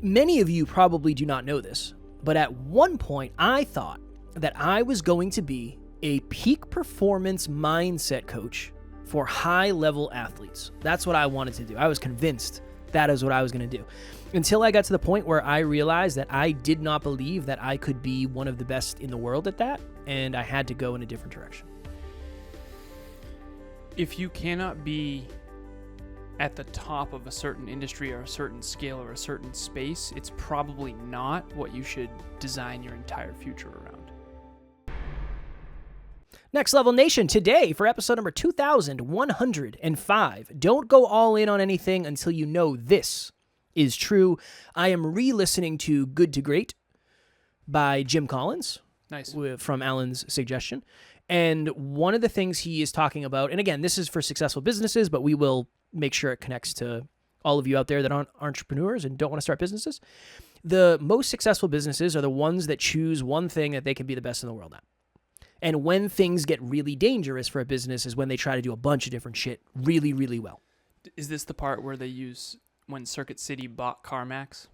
Many of you probably do not know this, but at one point I thought that I was going to be a peak performance mindset coach for high-level athletes. That's what I wanted to do. I was convinced that is what I was going to do. Until I got to the point where I realized that I did not believe that I could be one of the best in the world at that, and I had to go in a different direction. If you cannot be at the top of a certain industry or a certain scale or a certain space, it's probably not what you should design your entire future around. Next Level Nation, today for episode number 2105. Don't go all in on anything until you know this is true. I am re-listening to Good to Great by Jim Collins. Nice. From Alan's suggestion. And one of the things he is talking about, and again, this is for successful businesses, but we will make sure it connects to all of you out there that aren't entrepreneurs and don't want to start businesses. The most successful businesses are the ones that choose one thing that they can be the best in the world at. And when things get really dangerous for a business is when they try to do a bunch of different shit really, really well. Is this the part where they use when Circuit City bought CarMax?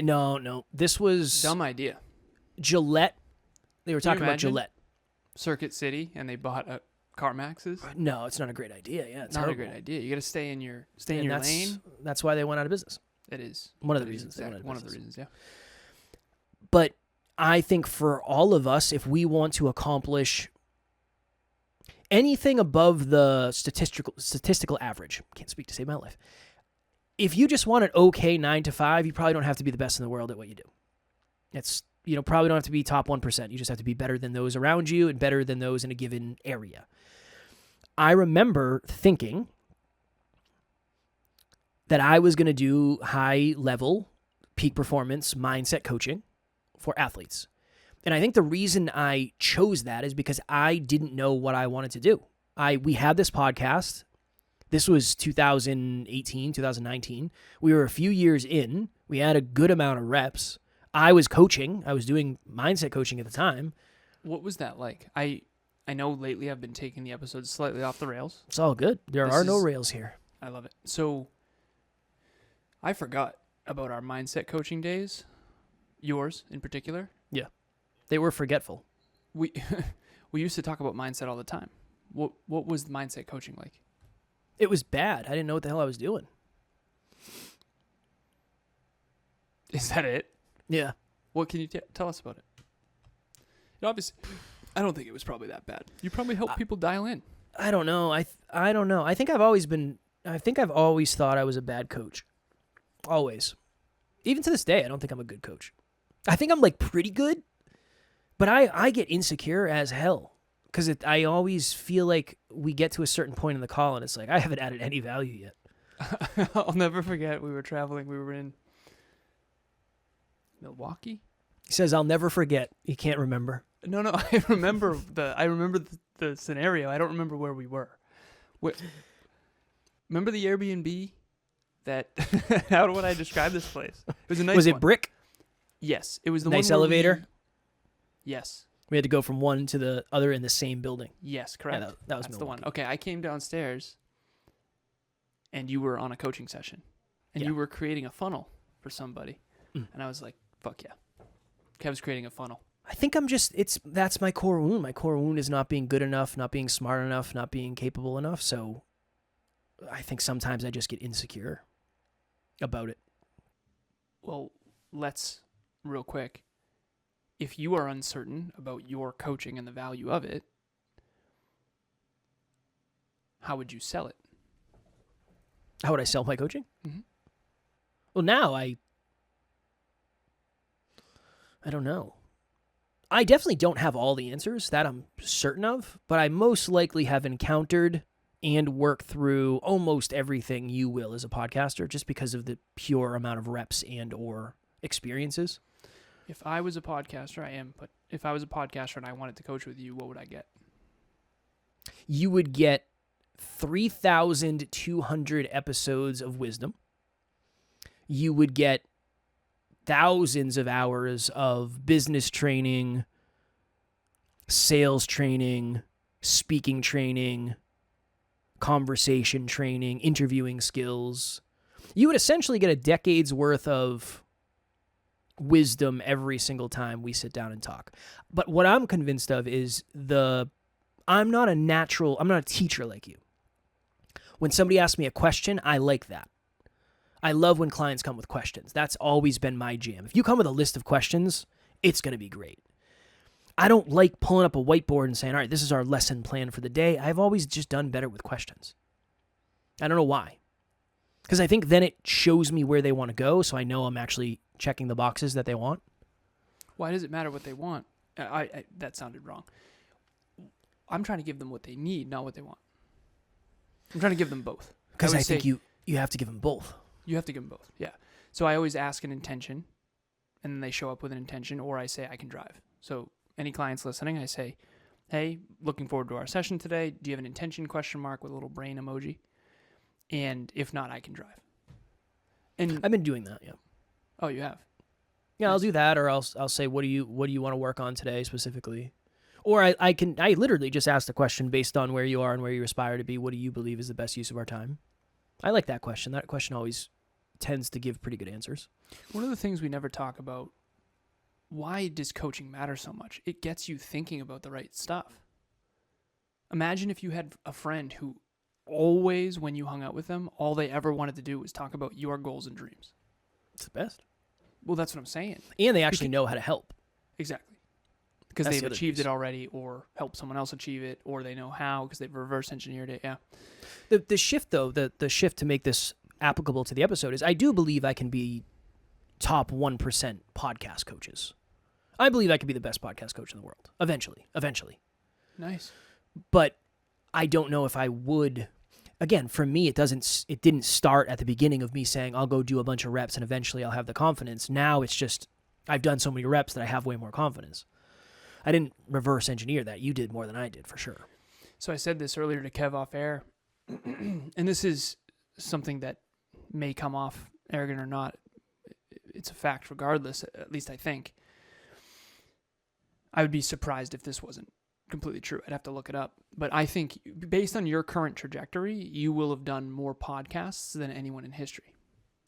No. This was Dumb idea. Gillette. They were Can you talking about imagine? Gillette. Circuit City and they bought CarMax's? No, it's not a great idea. Yeah, it's Not horrible. a great idea. You got to stay in your And lane. That's why they went out of business. It is. One of the That is reasons they went out of one of the business. reasons, yeah. But I think for all of us, if we want to accomplish anything above the statistical average, can't speak to save my life. If you just want an okay 9 to 5, you probably don't have to be the best in the world at what you do. It's, probably don't have to be top 1%. You just have to be better than those around you and better than those in a given area. I remember thinking that I was going to do high level peak performance mindset coaching for athletes. And I think the reason I chose that is because I didn't know what I wanted to do. We had this podcast. This was 2018, 2019. We were a few years in. We had a good amount of reps. I was coaching. I was doing mindset coaching at the time. What was that like? I know lately I've been taking the episodes slightly off the rails. It's all good. There are no rails here. I love it. So I forgot about our mindset coaching days, yours in particular. Yeah. They were forgetful. We used to talk about mindset all the time. What was mindset coaching like? It was bad. I didn't know what the hell I was doing. Is that it? Yeah. What can you tell us about it? Obviously, I don't think it was probably that bad. You probably helped people dial in. I don't know. I don't know. I think I've always thought I was a bad coach. Always. Even to this day, I don't think I'm a good coach. I think I'm pretty good, but I get insecure as hell because I always feel like we get to a certain point in the call and it's like, I haven't added any value yet. I'll never forget. We were traveling. We were in Milwaukee. He says, I'll never forget. He can't remember. No, I remember the scenario. I don't remember where we were. Remember the Airbnb that how would I describe this place? It was a nice Was it one. brick? Yes. It was the nice one elevator? Yes. We had to go from one to the other in the same building. Yes, correct. Yeah, that was That's Milwaukee. the one. Okay, I came downstairs and you were on a coaching session and Yeah. you were creating a funnel for somebody. And I was like, fuck yeah. Kev's creating a funnel. I think that's my core wound. My core wound is not being good enough, not being smart enough, not being capable enough. So I think sometimes I just get insecure about it. Well, let's real quick. If you are uncertain about your coaching and the value of it, how would you sell it? How would I sell my coaching? Mm-hmm. Well, now I don't know. I definitely don't have all the answers, that I'm certain of, but I most likely have encountered and worked through almost everything you will as a podcaster just because of the pure amount of reps and or experiences. If I was a podcaster, but if I was a podcaster and I wanted to coach with you, what would I get? You would get 3,200 episodes of wisdom. You would get thousands of hours of business training, sales training, speaking training, conversation training, interviewing skills. You would essentially get a decade's worth of wisdom every single time we sit down and talk. But what I'm convinced of is I'm not a teacher like you. When somebody asks me a question, I like that. I love when clients come with questions. That's always been my jam. If you come with a list of questions, it's going to be great. I don't like pulling up a whiteboard and saying, all right, this is our lesson plan for the day. I've always just done better with questions. I don't know why. Because I think then it shows me where they want to go, so I know I'm actually checking the boxes that they want. Why does it matter what they want? That sounded wrong. I'm trying to give them what they need, not what they want. I'm trying to give them both. Because I think you have to give them both. You have to give them both, yeah. So I always ask an intention, and then they show up with an intention, or I say I can drive. So any clients listening, I say, hey, looking forward to our session today. Do you have an intention ? With a little brain emoji. And if not, I can drive. And I've been doing that, yeah. Oh, you have? Yeah, nice. I'll do that, or I'll say, what do you want to work on today specifically? Or I literally just ask the question based on where you are and where you aspire to be. What do you believe is the best use of our time? I like that question. That question always tends to give pretty good answers. One of the things we never talk about, why does coaching matter so much? It gets you thinking about the right stuff. Imagine if you had a friend who always, when you hung out with them, all they ever wanted to do was talk about your goals and dreams. It's the best. Well, that's what I'm saying. And they actually know how to help. Exactly. Because they've achieved it already, or helped someone else achieve it, or they know how because they've reverse engineered it. Yeah. The shift, though, the shift to make this applicable to the episode is I do believe I can be top 1% podcast coaches. I believe I could be the best podcast coach in the world. Eventually. Nice. But I don't know if I would. Again, for me, it didn't start at the beginning of me saying I'll go do a bunch of reps and eventually I'll have the confidence. Now it's just I've done so many reps that I have way more confidence. I didn't reverse engineer that. You did more than I did, for sure. So I said this earlier to Kev off air, and this is something that may come off arrogant or not. It's a fact regardless, at least I think. I would be surprised if this wasn't completely true. I'd have to look it up. But I think based on your current trajectory, you will have done more podcasts than anyone in history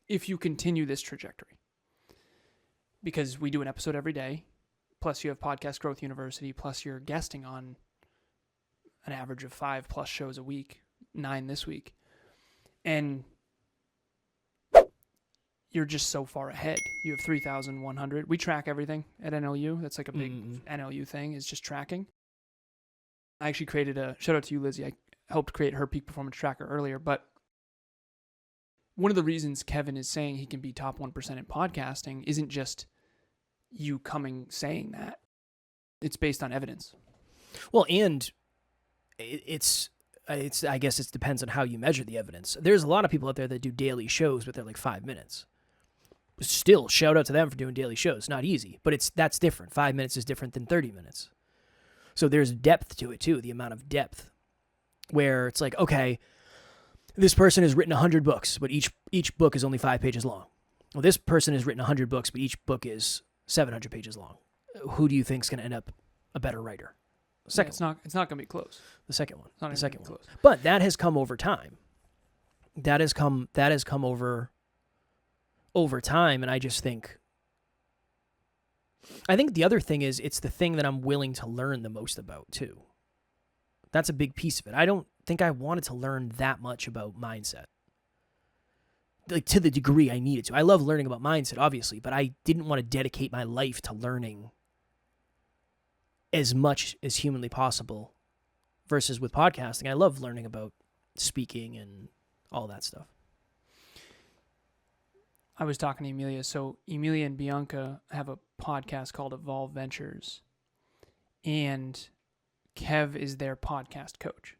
if you continue this trajectory. Because we do an episode every day, plus you have Podcast Growth University, plus you're guesting on an average of 5+ shows a week, 9 this week. And you're just so far ahead. You have 3,100. We track everything at NLU. That's like a big NLU thing, is just tracking. I actually created shout out to you, Lizzie. I helped create her peak performance tracker earlier. But one of the reasons Kevin is saying he can be top 1% in podcasting isn't just you saying that. It's based on evidence. Well, and it's I guess it depends on how you measure the evidence. There's a lot of people out there that do daily shows, but they're like 5 minutes. Still, shout out to them for doing daily shows. Not easy, but that's different. 5 minutes is different than 30 minutes. So there's depth to it too, the amount of depth, where it's like, okay, this person has written 100 books, but each book is only 5 pages long. Well, this person has written 100 books, but each book is 700 pages long. Who do you think is going to end up a better writer? The second one. It's not going to be close. The second one. It's not the second one. Close. But that has come over time. That has come over time, and I just think the other thing is it's the thing that I'm willing to learn the most about too. That's a big piece of it. I don't think I wanted to learn that much about mindset. Like to the degree I needed to. I love learning about mindset, obviously, but I didn't want to dedicate my life to learning as much as humanly possible versus with podcasting. I love learning about speaking and all that stuff. I was talking to Emilia. So Emilia and Bianca have a podcast called Evolve Ventures, and Kev is their podcast coach.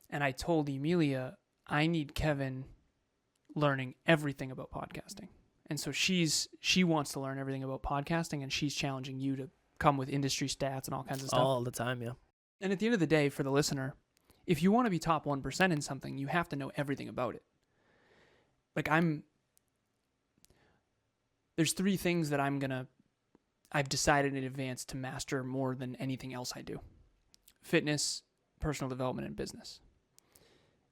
And I told Emilia, I need Kevin learning everything about podcasting. And so she wants to learn everything about podcasting, and she's challenging you to come with industry stats and all kinds of stuff. All the time, yeah. And at the end of the day, for the listener, if you want to be top 1% in something, you have to know everything about it. Like there's 3 things that I've decided in advance to master more than anything else I do. Fitness, personal development, and business.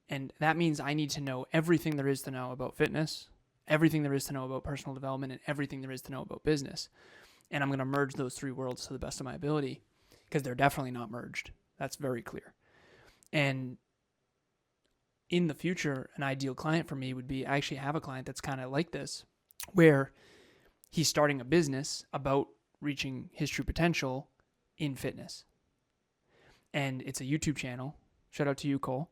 And that means I need to know everything there is to know about fitness everything there is to know about personal development and everything there is to know about business. And I'm going to merge those three worlds to the best of my ability, because they're definitely not merged. That's very clear. And in the future, an ideal client for me would be, I actually have a client that's kind of like this, where he's starting a business about reaching his true potential in fitness. And it's a YouTube channel. Shout out to you, Cole.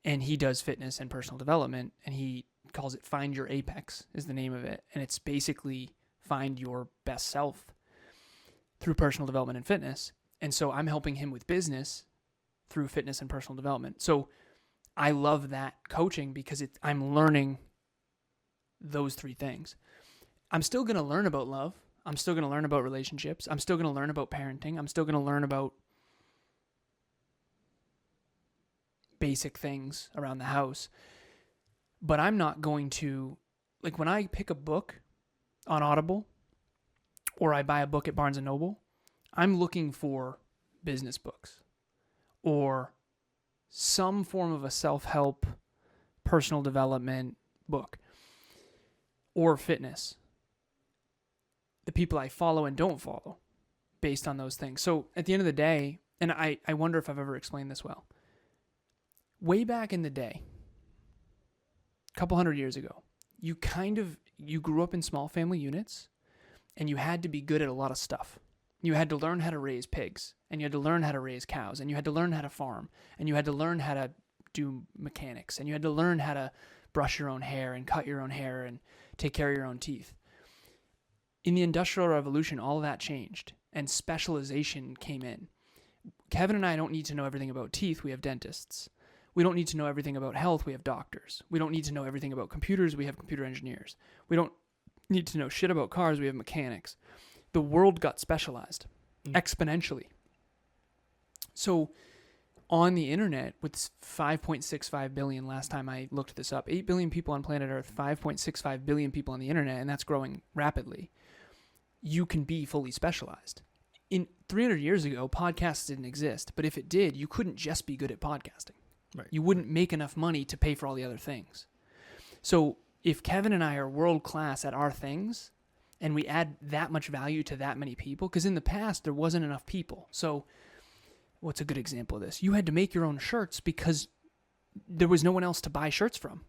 And he does fitness and personal development, and he calls it Find Your Apex is the name of it. And it's basically find your best self through personal development and fitness. And so I'm helping him with business through fitness and personal development. So I love that coaching because I'm learning those three things. I'm still going to learn about love. I'm still going to learn about relationships. I'm still going to learn about parenting. I'm still going to learn about basic things around the house. But I'm not going to, like when I pick a book on Audible or I buy a book at Barnes & Noble, I'm looking for business books or some form of a self-help, personal development book or fitness. The people I follow and don't follow based on those things. So at the end of the day, and I wonder if I've ever explained this well, way back in the day, a couple hundred years ago, you grew up in small family units and you had to be good at a lot of stuff. You had to learn how to raise pigs, and you had to learn how to raise cows, and you had to learn how to farm, and you had to learn how to do mechanics, and you had to learn how to brush your own hair and cut your own hair and take care of your own teeth. In the Industrial Revolution, all of that changed, and specialization came in. Kevin and I don't need to know everything about teeth. We have dentists. We don't need to know everything about health. We have doctors. We don't need to know everything about computers. We have computer engineers. We don't need to know shit about cars. We have mechanics. The world got specialized exponentially. So on the internet, with 5.65 billion, last time I looked this up, 8 billion people on planet Earth, 5.65 billion people on the internet, and that's growing rapidly, you can be fully specialized. In 300 years ago, podcasts didn't exist, but if it did, you couldn't just be good at podcasting. Right. You wouldn't make enough money to pay for all the other things. So if Kevin and I are world class at our things, and we add that much value to that many people, because in the past, there wasn't enough people. So what's a good example of this? You had to make your own shirts because there was no one else to buy shirts from.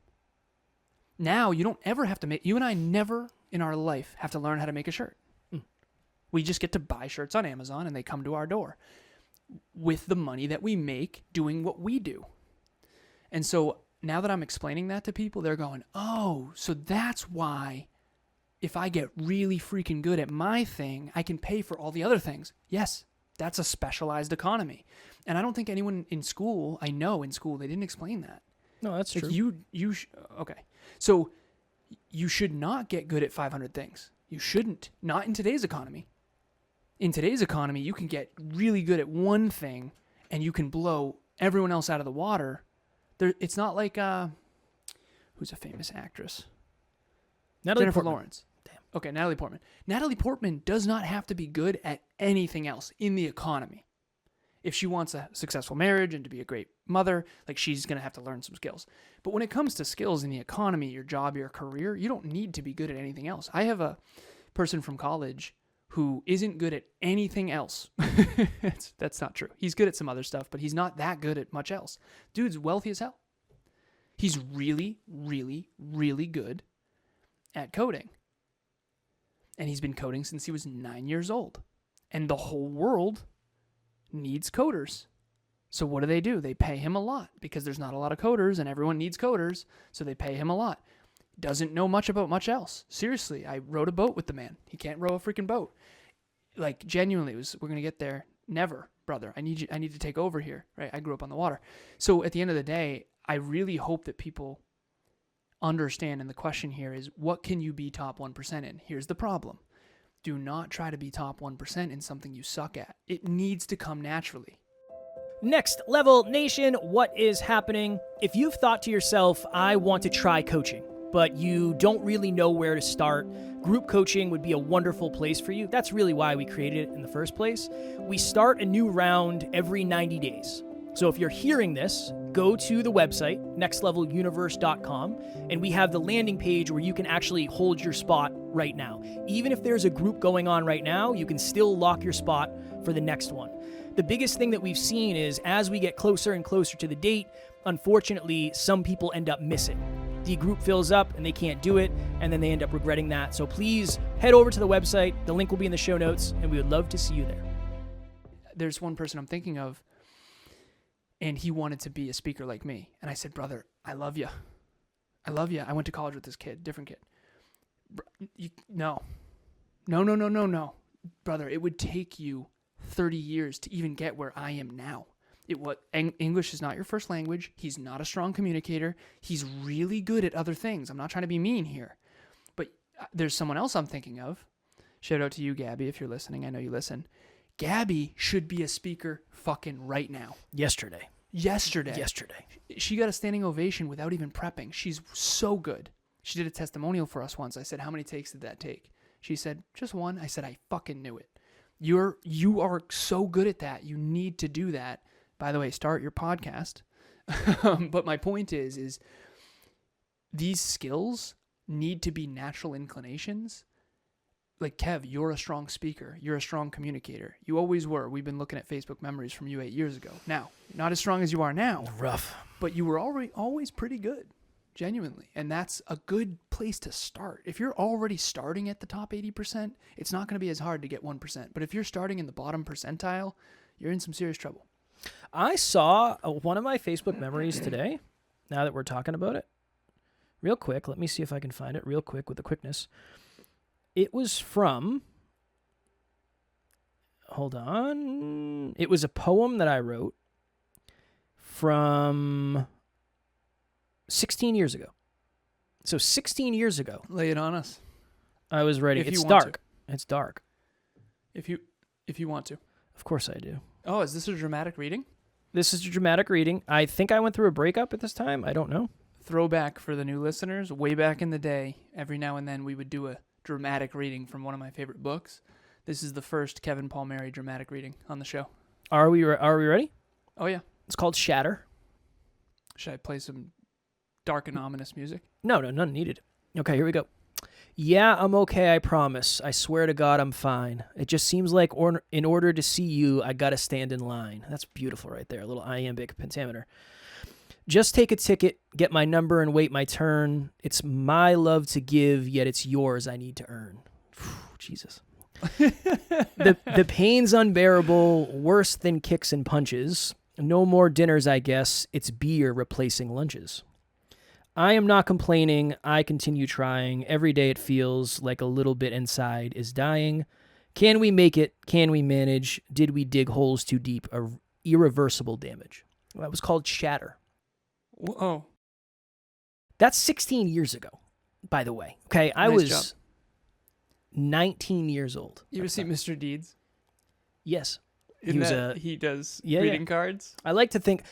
Now, you don't ever have to make, you and I never in our life have to learn how to make a shirt. We just get to buy shirts on Amazon and they come to our door with the money that we make doing what we do. And so now that I'm explaining that to people, they're going, oh, so that's why if I get really freaking good at my thing, I can pay for all the other things. Yes, that's a specialized economy. And I don't think anyone in school, I know in school, they didn't explain that. No, that's true. Okay. So you should not get good at 500 things. You shouldn't. Not in today's economy. In today's economy, you can get really good at one thing and you can blow everyone else out of the water. It's not like, who's a famous actress? Jennifer Lawrence. Damn. Okay, Natalie Portman. Natalie Portman does not have to be good at anything else in the economy. If she wants a successful marriage and to be a great mother, like she's going to have to learn some skills. But when it comes to skills in the economy, your job, your career, you don't need to be good at anything else. I have a person from college who isn't good at anything else. That's not true. He's good at some other stuff, but he's not that good at much else. Dude's wealthy as hell. He's really, really, really good at coding. And he's been coding since he was 9 years old. And the whole world needs coders. So what do? They pay him a lot because there's not a lot of coders and everyone needs coders. So they pay him a lot. Doesn't know much about much else. Seriously, I rowed a boat with the man. He can't row a freaking boat. Like genuinely, we're going to get there. Never, brother. I need to take over here. Right? I grew up on the water. So at the end of the day, I really hope that people understand, and the question here is, what can you be top 1% in? Here's the problem. Do not try to be top 1% in something you suck at. It needs to come naturally. Next Level Nation, what is happening? If you've thought to yourself, I want to try coaching, but you don't really know where to start, group coaching would be a wonderful place for you. That's really why we created it in the first place. We start a new round every 90 days. So if you're hearing this, go to the website, nextleveluniverse.com, and we have the landing page where you can actually hold your spot right now. Even if there's a group going on right now, you can still lock your spot for the next one. The biggest thing that we've seen is as we get closer and closer to the date, unfortunately, some people end up missing. The group fills up and they can't do it, and then they end up regretting that. So please head over to the website. The link will be in the show notes, and we would love to see you there. There's one person I'm thinking of, and he wanted to be a speaker like me. And I said, brother, I love you. I love you. I went to college with this kid, different kid. No. Brother, it would take you 30 years to even get where I am now. English is not your first language. He's not a strong communicator. He's really good at other things. I'm not trying to be mean here. But there's someone else I'm thinking of. Shout out to you, Gabby, if you're listening. I know you listen. Gabby should be a speaker fucking right now. Yesterday. She got a standing ovation without even prepping. She's so good. She did a testimonial for us once. I said, how many takes did that take? She said, just one. I said, I fucking knew it. You are so good at that. You need to do that. By the way, start your podcast. But my point is these skills need to be natural inclinations. Like, Kev, you're a strong speaker. You're a strong communicator. You always were. We've been looking at Facebook memories from you 8 years ago. Now, not as strong as you are now. Rough. But you were always pretty good, genuinely. And that's a good place to start. If you're already starting at the top 80%, it's not going to be as hard to get 1%. But if you're starting in the bottom percentile, you're in some serious trouble. I saw one of my Facebook memories today, now that we're talking about it. Real quick, let me see if I can find it real quick with the quickness. It was from, hold on, it was a poem that I wrote from 16 years ago. So 16 years ago. Lay it on us. I was writing, If you it's want dark. to. It's dark. If you want to. Of course I do. Oh, is this a dramatic reading? This is a dramatic reading. I think I went through a breakup at this time. I don't know. Throwback for the new listeners. Way back in the day, every now and then we would do a dramatic reading from one of my favorite books. This is the first Kevin Palmieri dramatic reading on the show. Are we ready? Oh, yeah. It's called Shatter. Should I play some dark and ominous music? No, none needed. Okay, here we go. Yeah, I'm okay, I promise. I swear to God I'm fine. It just seems like in order to see you, I gotta stand in line. That's beautiful right there, a little iambic pentameter. Just take a ticket, get my number, and wait my turn. It's my love to give, yet it's yours I need to earn. Jesus. The pain's unbearable, worse than kicks and punches. No more dinners, I guess. It's beer replacing lunches. I am not complaining. I continue trying. Every day it feels like a little bit inside is dying. Can we make it? Can we manage? Did we dig holes too deep? Irreversible damage. Well, that was called Shatter. Whoa. That's 16 years ago, by the way. Okay, I Nice was job. 19 years old. You ever see Mr. Deeds? Yes. He does greeting cards? I like to think,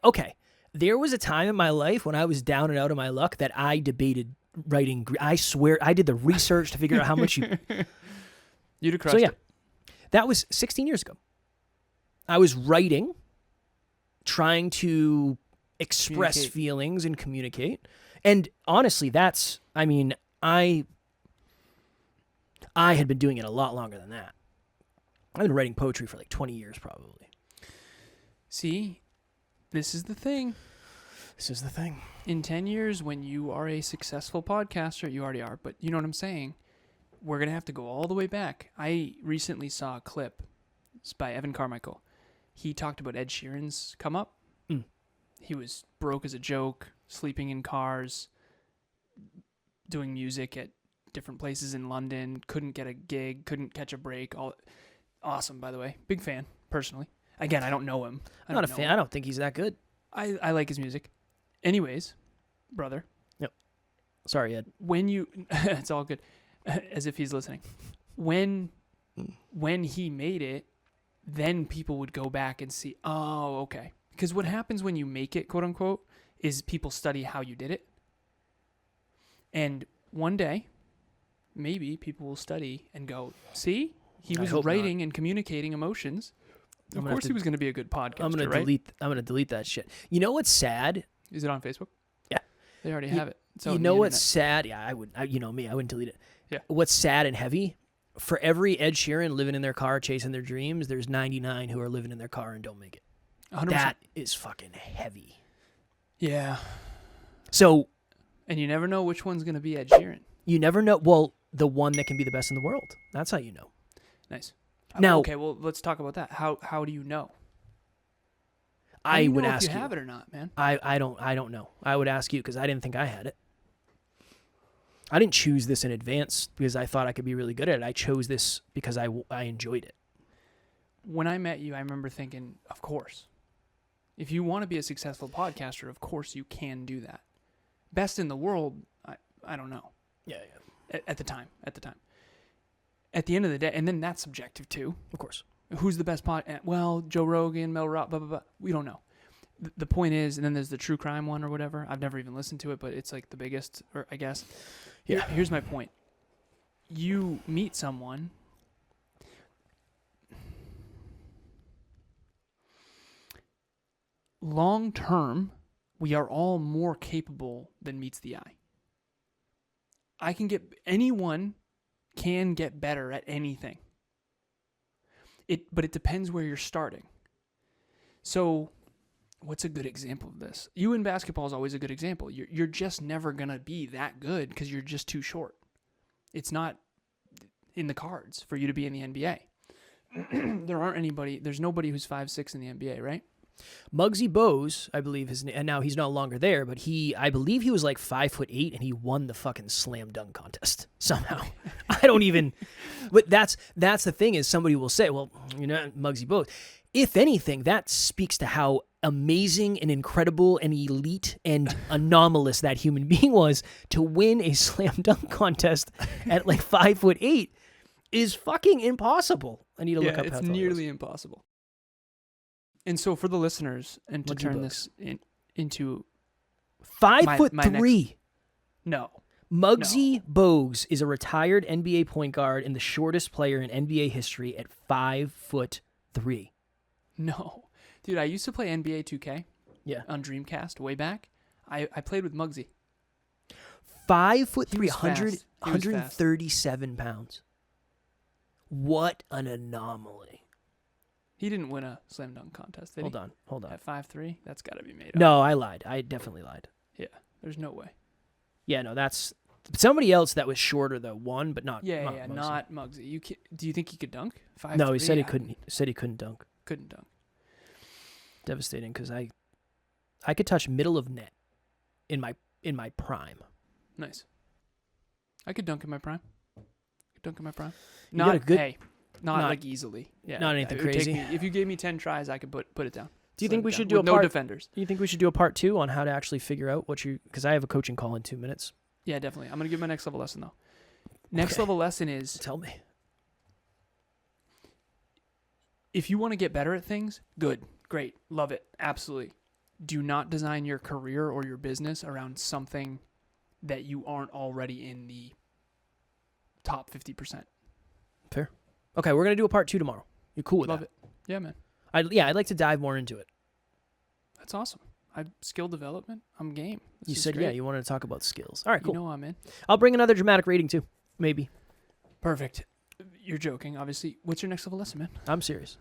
okay, there was a time in my life when I was down and out of my luck that I debated writing. I swear, I did the research to figure out how much you... You'd have crushed it. That was 16 years ago. I was writing, trying to express feelings and communicate. And honestly, I had been doing it a lot longer than that. I've been writing poetry for like 20 years probably. See, this is the thing. In 10 years, when you are a successful podcaster, you already are, but you know what I'm saying? We're going to have to go all the way back. I recently saw a clip. It's by Evan Carmichael. He talked about Ed Sheeran's come up. He was broke as a joke, sleeping in cars, doing music at different places in London, couldn't get a gig, couldn't catch a break. All awesome, by the way. Big fan, personally. Again, I don't know him. I'm not a fan. I don't think he's that good. I like his music. Anyways, brother. Yep. Sorry, Ed. When you... it's all good. As if he's listening. When he made it, then people would go back and see, oh, okay. Because what happens when you make it, quote unquote, is people study how you did it. And one day, maybe people will study and go, see, he was writing and communicating emotions Of course, he was going to be a good podcaster. I'm gonna delete that shit. You know what's sad? Is it on Facebook? Yeah, they already have it. You know what's sad? Yeah, I would. You know me, I wouldn't delete it. Yeah. What's sad and heavy? For every Ed Sheeran living in their car chasing their dreams, there's 99 who are living in their car and don't make it. 100%. That is fucking heavy. Yeah. So, and you never know which one's going to be Ed Sheeran. You never know. Well, the one that can be the best in the world. That's how you know. Nice. Now, okay, well, let's talk about that. How do you know? I would ask if you you. Have it or not, man? I don't know. I would ask you because I didn't think I had it. I didn't choose this in advance because I thought I could be really good at it. I chose this because I enjoyed it. When I met you, I remember thinking, of course. If you want to be a successful podcaster, of course you can do that. Best in the world, I don't know. Yeah. At the time. At the end of the day, and then that's subjective too. Of course. Who's the best Well, Joe Rogan, Mel Robb, blah, blah, blah. We don't know. The point is, and then there's the true crime one or whatever. I've never even listened to it, but it's like the biggest, or I guess. Yeah. Here's my point. You meet someone. Long term, we are all more capable than meets the eye. Anyone can get better at anything. But it depends where you're starting. So, what's a good example of this? You in basketball is always a good example. You're just never going to be that good because you're just too short. It's not in the cards for you to be in the NBA. There's nobody who's 5'6" in the NBA, right? Muggsy Bogues, I believe and now he's no longer there, but I believe he was like 5'8" and he won the fucking slam dunk contest somehow. I don't even, but that's the thing is somebody will say, well, you're not Muggsy Bogues. If anything, that speaks to how amazing and incredible and elite and anomalous that human being was to win a slam dunk contest at like 5'8" is fucking impossible. I need to look up how it's nearly impossible. And so for the listeners, and to turn this into 5'3". No. Muggsy Bogues is a retired NBA point guard and the shortest player in NBA history at 5'3". No. Dude, I used to play NBA 2K. Yeah. On Dreamcast way back. I played with Muggsy. 5'3", 137 pounds. What an anomaly. He didn't win a slam dunk contest, did he? Hold on. At 5'3"? That's got to be made up. No, I lied. I definitely lied. Yeah, there's no way. Yeah, no, that's somebody else that was shorter though. Won, but not. Yeah, not Muggsy. Do you think he could dunk? 5'3"? No, he said he couldn't. He said he couldn't dunk. Couldn't dunk. Devastating because I could touch middle of net in my prime. Nice. I could dunk in my prime. Not like easily. Yeah, not anything crazy. If you gave me 10 tries, I could put it down. Do you think we should do no defenders? Do you think we should do a part 2 on how to actually figure out because I have a coaching call in 2 minutes. Yeah, definitely. I'm going to give my next level lesson though. Next level lesson is tell me. If you want to get better at things, good, great, love it, absolutely. Do not design your career or your business around something that you aren't already in the top 50%. Fair. Okay, we're going to do a part 2 tomorrow. You cool with that? Love it. Yeah, man. I'd like to dive more into it. That's awesome. Skill development, I'm game. You said, great. Yeah, you wanted to talk about skills. All right, cool. You know I'm in. I'll bring another dramatic rating too, maybe. Perfect. You're joking, obviously. What's your next level lesson, man? I'm serious.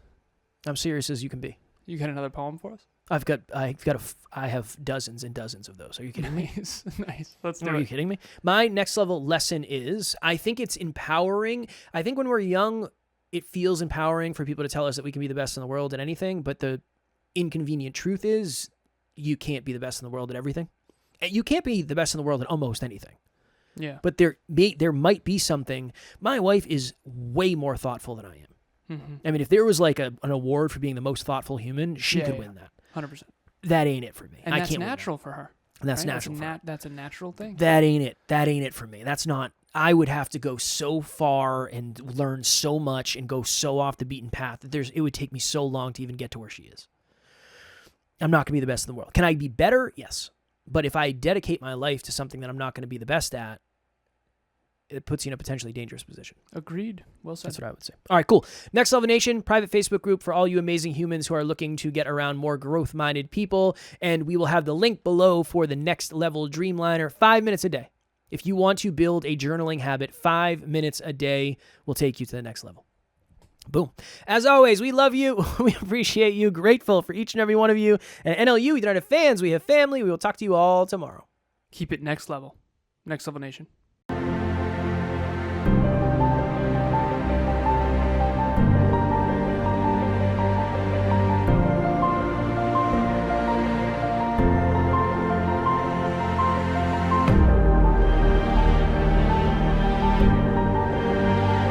I'm serious as you can be. You got another poem for us? I have dozens and dozens of those. Are you kidding me? Nice. Let's do it. Are you kidding me? My next level lesson is, I think it's empowering. I think when we're young, it feels empowering for people to tell us that we can be the best in the world at anything. But the inconvenient truth is you can't be the best in the world at everything. You can't be the best in the world at almost anything. Yeah. But there might be something. My wife is way more thoughtful than I am. Mm-hmm. I mean, if there was like an award for being the most thoughtful human, she could win that. 100%. That ain't it for me. And I that's can't natural for her. That's right? natural for her. That's a natural thing. That ain't it. That ain't it for me. That's not. I would have to go so far and learn so much and go so off the beaten path that it would take me so long to even get to where she is. I'm not going to be the best in the world. Can I be better? Yes. But if I dedicate my life to something that I'm not going to be the best at, it puts you in a potentially dangerous position. Agreed. Well said. That's what I would say. All right, cool. Next Level Nation, private Facebook group for all you amazing humans who are looking to get around more growth-minded people. And we will have the link below for the Next Level Dreamliner, 5 minutes a day. If you want to build a journaling habit, 5 minutes a day will take you to the next level. Boom. As always, we love you. We appreciate you. Grateful for each and every one of you. And NLU, we don't have fans, we have family. We will talk to you all tomorrow. Keep it next level. Next Level Nation.